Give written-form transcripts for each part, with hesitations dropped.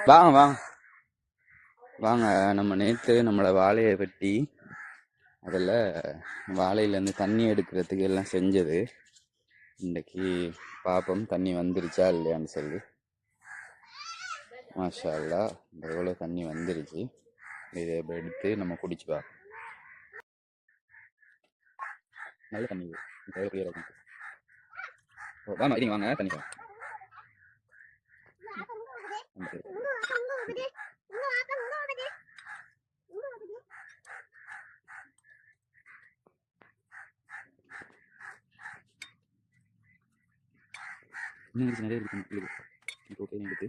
வாங்க வாங்க வாங்க. நம்ம நேற்று நம்மளோட வாழையை வெட்டி அதில் வாழையிலேருந்து தண்ணி எடுக்கிறதுக்கு எல்லாம் செஞ்சது. இன்றைக்கி பார்ப்போம் தண்ணி வந்துருச்சா இல்லையான்னு சொல்லி. மாஷா அல்லாஹ், எவ்வளோ தண்ணி வந்துருச்சு. இதை எடுத்து நம்ம குடிச்சு பார்ப்போம். நல்ல தண்ணி வாங்க, இங்கே வாங்க தண்ணி இன்னும் நிறைய இருக்கு. ஓகே எடுத்து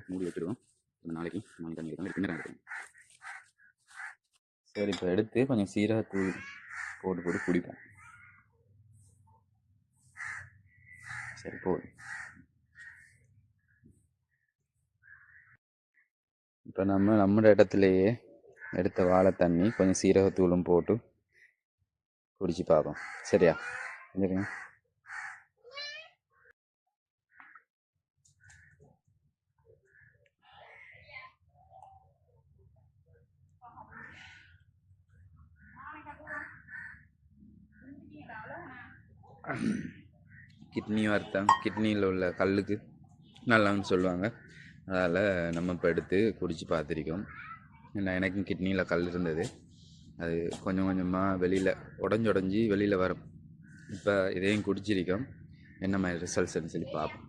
மூடி வச்சுடுவோம். நாளைக்கு நாலு தண்ணி எடுக்கணும், பின்னர் எடுக்கணும். சரி, இப்போ எடுத்து கொஞ்சம் சீரகத்தூள் போட்டு போட்டு குடிப்போம். சரி போதும். இப்போ நம்ம இடத்துலையே எடுத்த வாழை தண்ணி கொஞ்சம் சீரகத்தூளும் போட்டு குடிச்சு பார்ப்போம். சரியா? சரிங்க. கிட்னி வருத்தம், கிட்னியில் உள்ள கல்லுக்கு நல்லான்னு சொல்லுவாங்க. அதால் நம்ம இப்போ எடுத்து குடித்து பார்த்துருக்கோம். ஏன்னா எனக்கும் கிட்னியில் கல் இருந்தது. அது கொஞ்சம் கொஞ்சமாக வெளியில் உடஞ்சி வெளியில் வரும். இப்போ இதையும் குடிச்சிருக்கோம். என்ன மாதிரி ரிசல்ட்ஸ்ன்னு சொல்லி பார்ப்போம்.